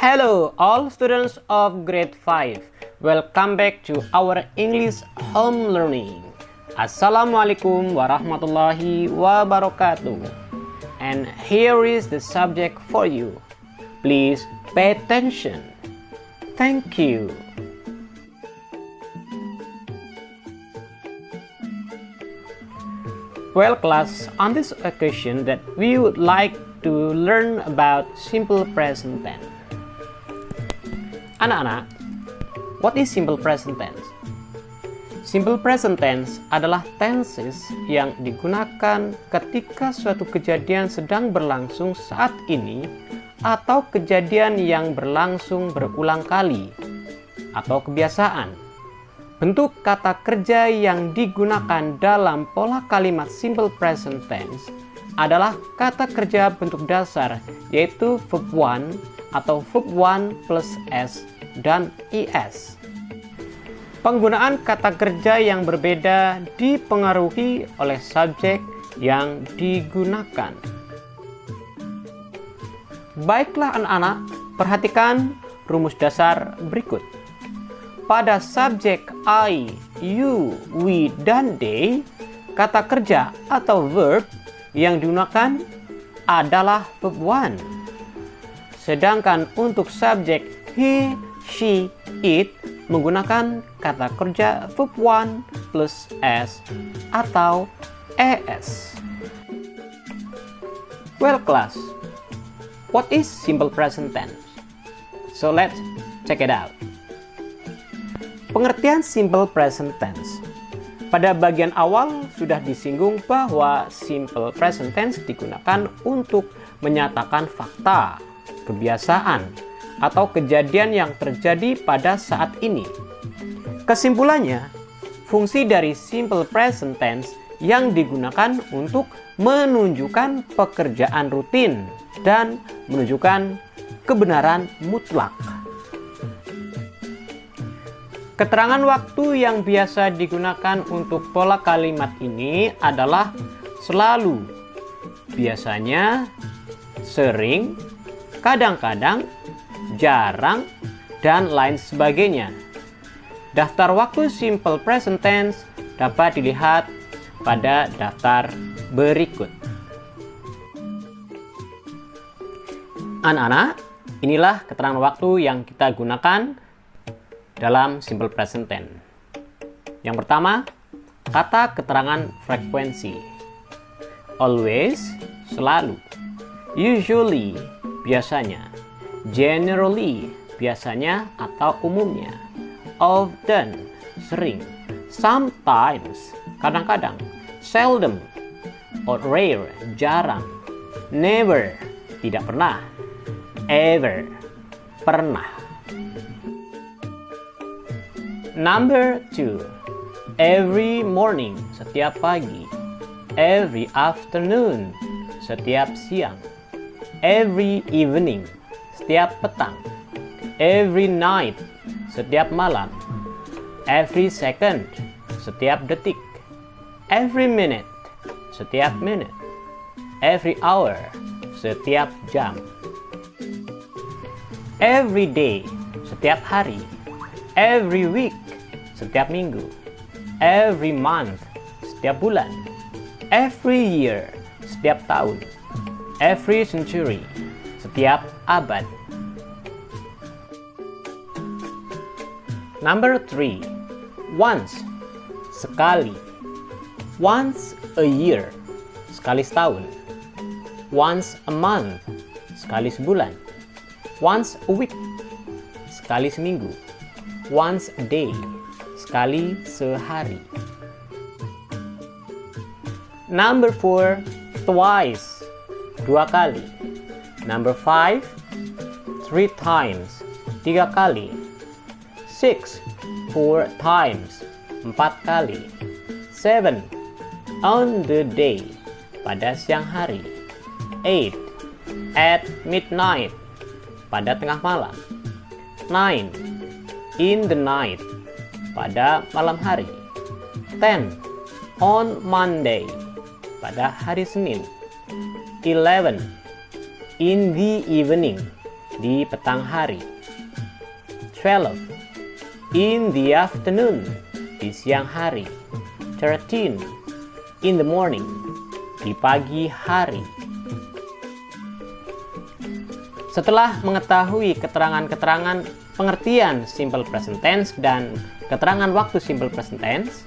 Hello all students of grade 5. Welcome back to our English home learning. Assalamualaikum warahmatullahi wabarakatuh. And here is the subject for you. Please pay attention. Thank you. Well class, on this occasion that we would like to learn about simple present tense. Anak-anak, what is simple present tense? Simple present tense adalah tenses yang digunakan ketika suatu kejadian sedang berlangsung saat ini atau kejadian yang berlangsung berulang kali atau kebiasaan. Bentuk kata kerja yang digunakan dalam pola kalimat simple present tense adalah kata kerja bentuk dasar, yaitu verb 1 atau verb 1 plus S dan IS. Penggunaan kata kerja yang berbeda dipengaruhi oleh subjek yang digunakan. Baiklah anak-anak, perhatikan rumus dasar berikut. Pada subjek I, you, we, dan they, kata kerja atau verb yang digunakan adalah verb 1. Sedangkan untuk subjek he, she, it menggunakan kata kerja verb 1 plus S atau ES. Well class, what is simple present tense? So let's check it out. Pengertian simple present tense. Pada bagian awal sudah disinggung bahwa simple present tense digunakan untuk menyatakan fakta, kebiasaan, atau kejadian yang terjadi pada saat ini. Kesimpulannya, fungsi dari simple present tense yang digunakan untuk menunjukkan pekerjaan rutin dan menunjukkan kebenaran mutlak. Keterangan waktu yang biasa digunakan untuk pola kalimat ini adalah selalu, biasanya, sering, kadang-kadang, jarang, dan lain sebagainya. Daftar waktu simple present tense dapat dilihat pada daftar berikut. Anak-anak, inilah keterangan waktu yang kita gunakan dalam simple present tense. Yang pertama, kata keterangan frekuensi. Always, selalu. Usually, biasanya. Generally, biasanya atau umumnya. Often, sering. Sometimes, kadang-kadang. Seldom, or rare, jarang. Never, tidak pernah. Ever, pernah. Number 2, every morning, setiap pagi. Every afternoon, setiap siang. Every evening, setiap petang. Every night, setiap malam. Every second, setiap detik. Every minute, setiap menit. Every hour, setiap jam. Every day, setiap hari. Every week, setiap minggu. Every month, setiap bulan. Every year, setiap tahun. Every century, setiap abad. Number 3, once, sekali. Once a year, sekali setahun. Once a month, sekali sebulan. Once a week, sekali seminggu. Once a day, sekali sehari. Number 4, twice, dua kali. Number 5, 3 times, tiga kali. 6, 4 times, 4 kali. 7, on the day, pada siang hari. 8, at midnight, pada tengah malam. 9, in the night, pada malam hari. 10, on Monday, pada hari Senin. 11, in the evening, di petang hari. 12. In the afternoon, di siang hari. 13. In the morning, di pagi hari. Setelah mengetahui keterangan-keterangan pengertian simple present tense dan keterangan waktu simple present tense,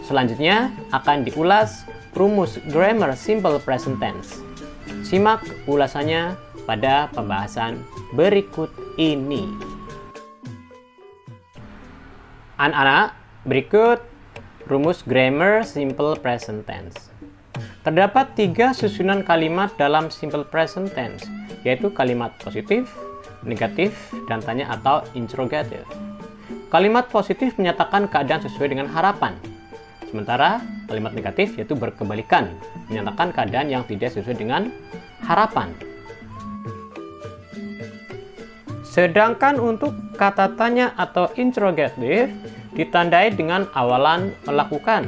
selanjutnya akan diulas rumus grammar simple present tense. Simak ulasannya pada pembahasan berikut ini. Anak-anak, berikut rumus grammar simple present tense. Terdapat 3 susunan kalimat dalam simple present tense, yaitu kalimat positif, negatif, dan tanya atau interrogative. Kalimat positif menyatakan keadaan sesuai dengan harapan. Sementara kalimat negatif yaitu berkebalikan, menyatakan keadaan yang tidak sesuai dengan harapan. Sedangkan untuk kata tanya atau interrogative ditandai dengan awalan melakukan,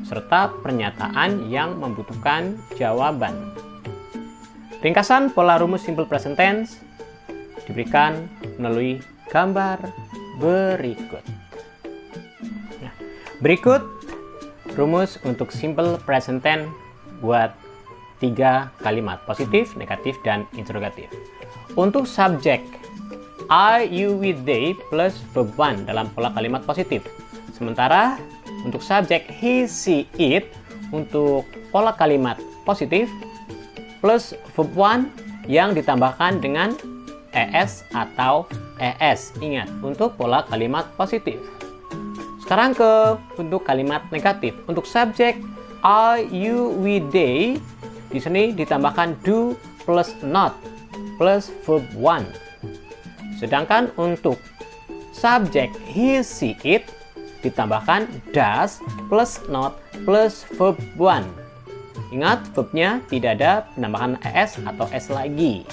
serta pernyataan yang membutuhkan jawaban. Ringkasan pola rumus simple present tense diberikan melalui gambar berikut. Berikut rumus untuk simple present tense buat 3 kalimat positif, negatif, dan interrogatif. Untuk subjek, I, you, we, they plus verb 1 dalam pola kalimat positif. Sementara untuk subjek he, she, it untuk pola kalimat positif plus verb 1 yang ditambahkan dengan es atau es. Ingat, untuk pola kalimat positif. Sekarang ke bentuk kalimat negatif. Untuk subjek I, you, we, they, di sini ditambahkan do plus not plus verb 1. Sedangkan untuk subjek he, she, it ditambahkan does plus not plus verb 1. Ingat, verbnya tidak ada penambahan es atau s lagi.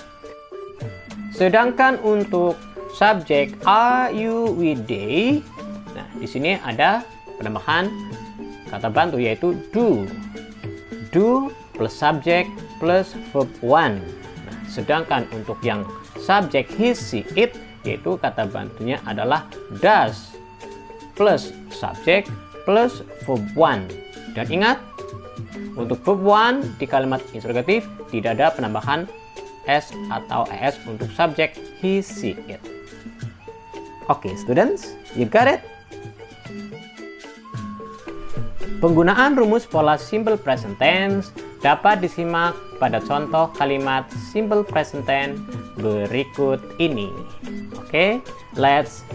Sedangkan untuk subjek I, you, we, they, nah di sini ada penambahan kata bantu yaitu do. Do plus subjek plus verb 1. Nah, sedangkan untuk yang subjek he, she, it yaitu kata bantunya adalah does plus subjek plus verb 1. Dan ingat, untuk verb 1 di kalimat interrogatif tidak ada penambahan s atau es untuk subjek he, she, it. Oke, students, you got it? Penggunaan rumus pola simple present tense dapat disimak pada contoh kalimat simple present tense berikut ini. Oke, let's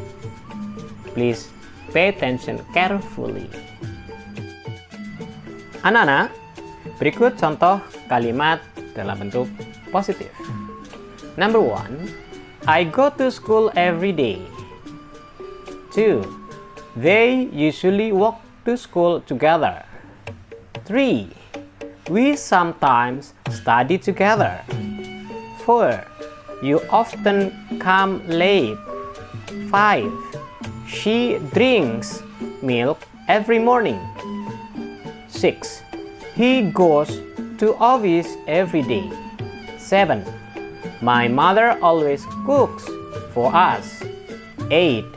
please pay attention carefully. Anak-anak, berikut contoh kalimat dalam bentuk positif. Number 1, I go to school every day. 2, they usually walk to school together. 3, we sometimes study together. 4, you often come late. 5, she drinks milk every morning. 6, he goes to office every day. 7, my mother always cooks for us. 8,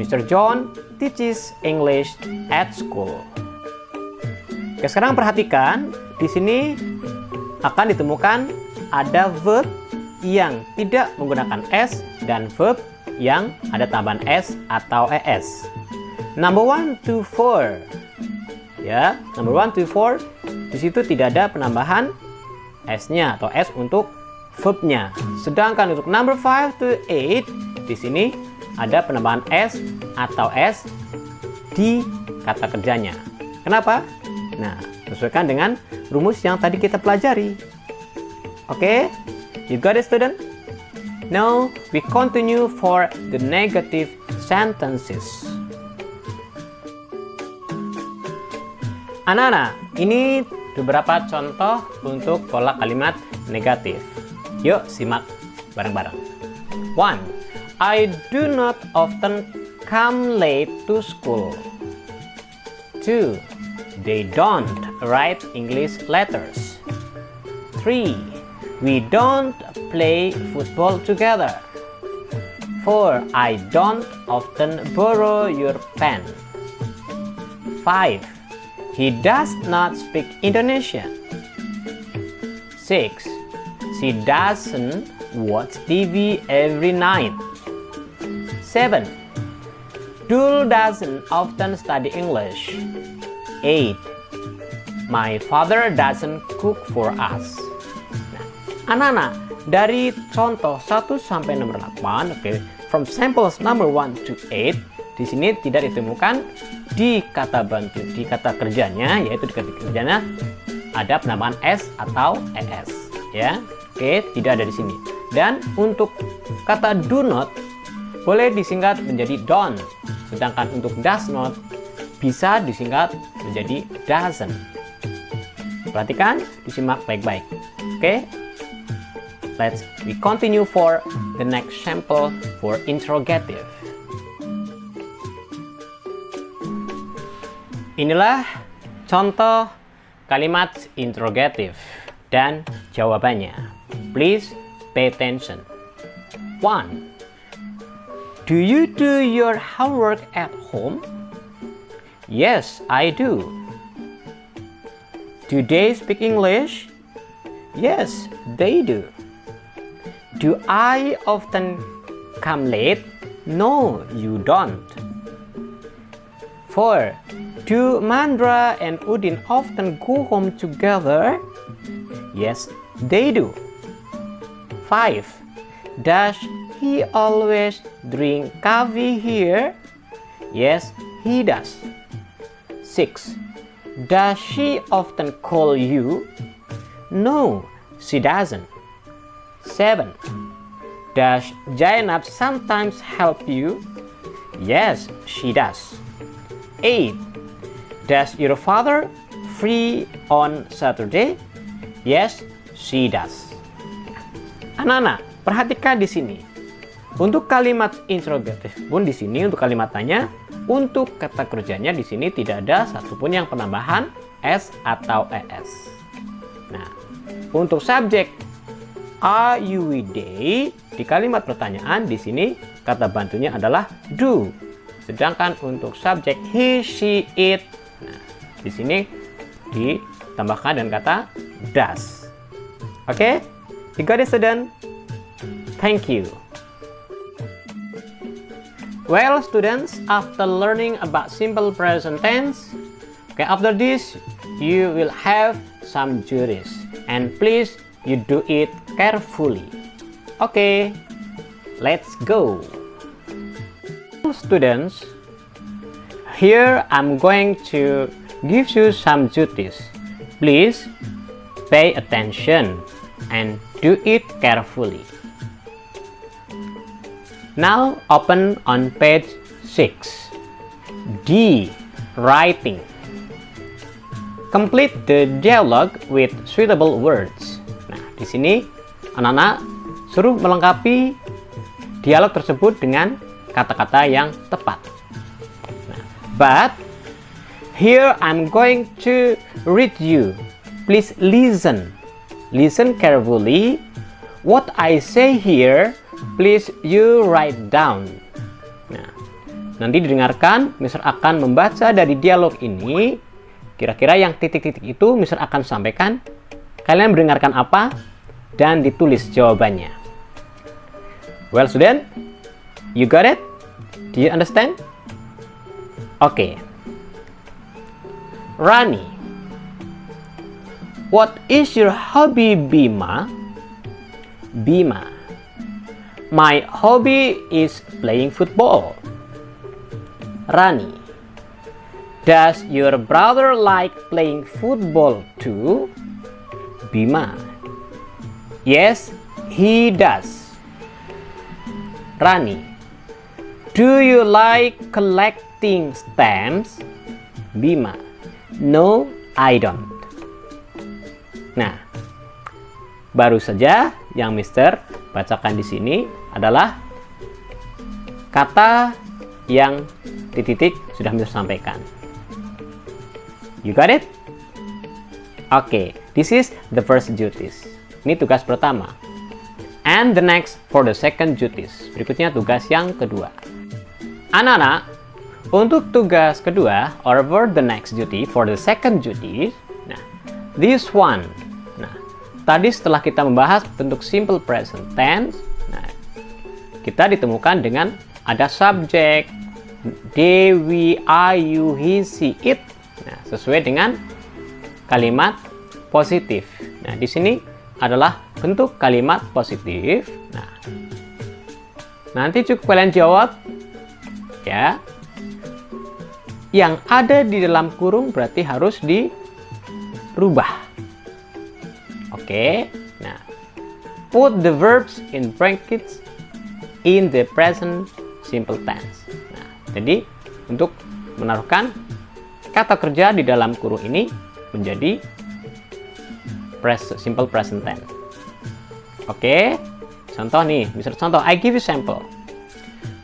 Mr. John teaches English at school. Oke, sekarang perhatikan, di sini akan ditemukan ada verb yang tidak menggunakan s dan verb yang ada tambahan s atau es. Number 1 to 4. Ya, number 1 to 4 di situ tidak ada penambahan s-nya atau s untuk verbnya. Sedangkan untuk number 5 to 8 di sini ada penambahan s atau s di kata kerjanya. Kenapa? Nah, sesuaikan dengan rumus yang tadi kita pelajari. Oke, you got it, student? Now we continue for the negative sentences. Anak-anak, ini beberapa contoh untuk pola kalimat negatif. Yuk simak bareng-bareng. 1. I do not often come late to school. 2. They don't write English letters. 3. We don't play football together. 4. I don't often borrow your pen. 5. He does not speak Indonesian. 6. She doesn't watch TV every night. 7. Dul doesn't often study English. 8. My father doesn't cook for us. Nah, anak-anak, dari contoh 1 sampai nomor 8, oke, from samples number 1 to 8, di sini tidak ditemukan di kata bantu, di kata kerjanya, yaitu di kata kerjanya ada penambahan s atau es, ya. Oke, tidak ada di sini. Dan untuk kata do not boleh disingkat menjadi don't, sedangkan untuk does not bisa disingkat menjadi doesn't. Perhatikan, disimak baik-baik. Oke? We continue for the next sample for interrogative. Inilah contoh kalimat interrogative dan jawabannya. Please pay attention. 1. Do you do your homework at home? Yes, I do. Do they speak English? Yes, they do. Do I often come late? No, you don't. 4. Do Mandra and Udin often go home together? Yes, they do. 5. Does he always drink coffee here? Yes, he does. 6. Does she often call you? No, she doesn't. 7. Does Jainab sometimes help you? Yes, she does. 8. Does your father free on Saturday? Yes, she does. Anak-anak, perhatikan di sini. Untuk kalimat interrogative pun di sini untuk kalimat tanya, untuk kata kerjanya di sini tidak ada satupun yang penambahan s atau es. Nah, untuk subjek are you with they di kalimat pertanyaan di sini kata bantunya adalah do. Sedangkan untuk subjek he, she, it, nah, di sini ditambahkan dengan kata does. Oke? You got it, student? Thank you. Well, students, after learning about simple present tense, okay, after this, you will have some duties. And please, you do it carefully. Okay, let's go. Students, here I'm going to give you some duties. Please pay attention and do it carefully. Now open on page 6. D. Writing. Complete the dialogue with suitable words. Nah, di sini anak-anak suruh melengkapi dialog tersebut dengan kata-kata yang tepat. Nah, but here I'm going to read you. Please listen. Listen carefully. What I say here, please you write down. Nah, nanti didengarkan, Mister akan membaca dari dialog ini. Kira-kira yang titik-titik itu Mister akan sampaikan. Kalian mendengarkan apa dan ditulis jawabannya. Well, student, you got it? Do you understand? Okay. Rani, what is your hobby, Bima? Bima, my hobby is playing football. Rani, does your brother like playing football too? Bima, yes, he does. Rani, do you like collecting stamps? Bima, no, I don't. Nah, baru saja yang Mister bacakan di sini adalah kata yang titik-titik sudah Mister sampaikan. You got it? Okay, this is the first duties. Ini tugas pertama. And the next for the second duties. Berikutnya tugas yang kedua. Anak-anak, untuk tugas kedua, or for the next duty, for the second duty, nah, this one. Nah, tadi setelah kita membahas bentuk simple present tense, nah, kita ditemukan dengan ada subjek, they, we, I, you, he, she, it. Nah, sesuai dengan kalimat positif. Nah, di sini adalah bentuk kalimat positif. Nah, nanti cukup kalian jawab ya. Yang ada di dalam kurung berarti harus dirubah. Oke. Nah, put the verbs in brackets in the present simple tense. Nah, jadi untuk menaruhkan kata kerja di dalam kurung ini menjadi simple present tense. Oke, contoh nih, misal contoh, I give you sample.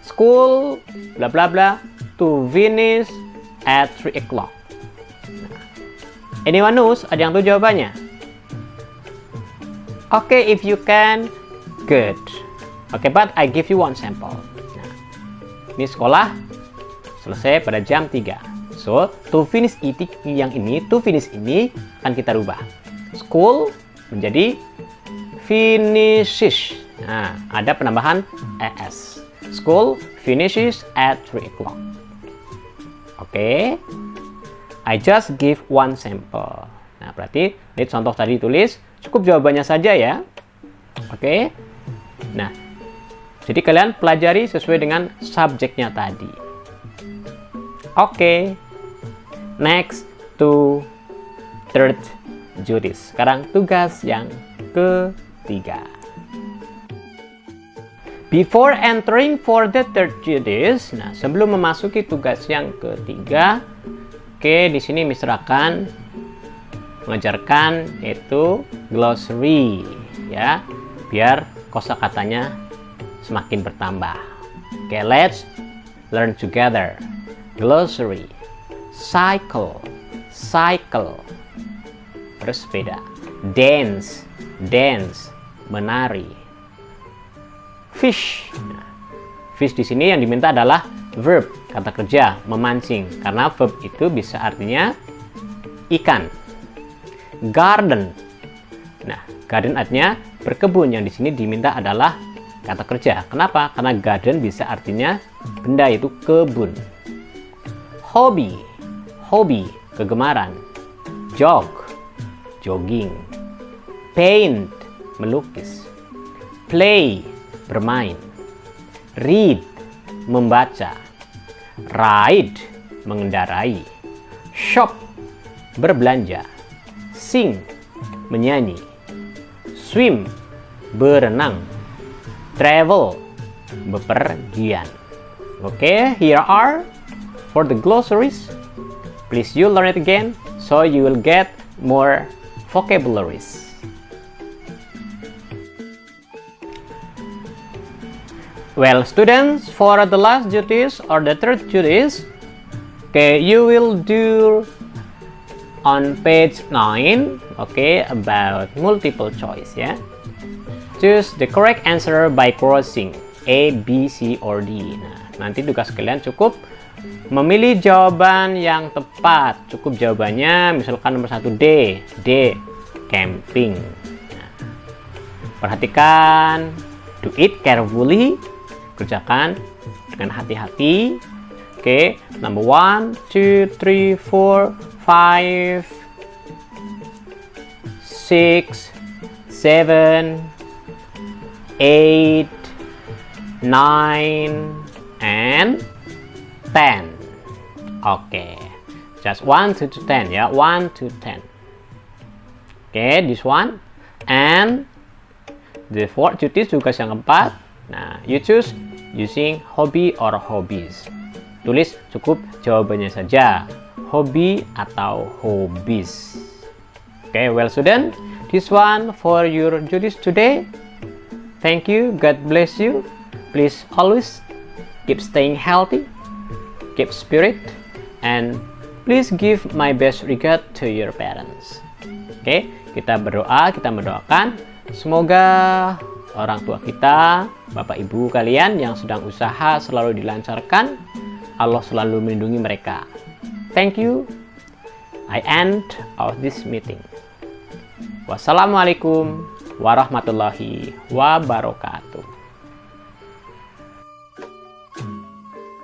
School, bla bla bla, to finish at 3 o'clock. Nah, anyone knows? Ada yang tahu jawabannya? Oke, if you can, good. Oke, but I give you one sample. Nah, ini sekolah selesai pada jam 3. So, to finish ini akan kita rubah. School menjadi finishes. Nah, ada penambahan es. School finishes at 3 o'clock. Oke. I just give one sample. Nah, berarti ini contoh tadi tulis, cukup jawabannya saja ya. Oke. Nah, jadi kalian pelajari sesuai dengan subjeknya tadi. Oke. Next to third duties. Sekarang tugas yang ketiga. Before entering for the third duties, nah sebelum memasuki tugas yang ketiga, oke, di sini Mister akan mengajarkan itu glossary ya, biar kosakatanya semakin bertambah. Oke, let's learn together. Glossary. Cycle, bersepeda. Dance, menari. Fish. Nah, fish di sini yang diminta adalah verb, kata kerja, memancing, karena verb itu bisa artinya ikan. Garden. Nah, garden artinya berkebun, yang di sini diminta adalah kata kerja. Kenapa? Karena garden bisa artinya benda, yaitu kebun. Hobi, kegemaran. Jog, jogging. Paint, melukis. Play, bermain. Read, membaca. Ride, mengendarai. Shop, berbelanja. Sing, menyanyi. Swim, berenang. Travel, bepergian. Oke, here are for the glossaries. Please you learn it again so you will get more vocabularies. Well, students, for the last duties or the third duties, okay, you will do on page 9, okay, about multiple choice, ya. Choose the correct answer by crossing A, B, C, or D. Nah, nanti tugas kalian cukup memilih jawaban yang tepat. Cukup jawabannya misalkan nomor 1 D, camping. Nah, perhatikan, do it carefully, kerjakan dengan hati-hati. Oke, number 1, 2, 3, 4, 5, 6, 7, 8, 9, and 10. Oke, just 1 to 10 ya, 1 to 10. Oke, this one. And the fourth duties, tugas yang keempat. Nah, you choose using hobby or hobbies. Tulis cukup jawabannya saja, hobi atau hobbies. Oke, well student, this one for your duties today. Thank you, God bless you. Please always keep staying healthy, keep spirit, and please give my best regard to your parents. Oke, kita berdoa, kita mendoakan semoga orang tua kita, bapak ibu kalian yang sedang usaha selalu dilancarkan. Allah selalu melindungi mereka. Thank you. I end of this meeting. Wassalamualaikum warahmatullahi wabarakatuh.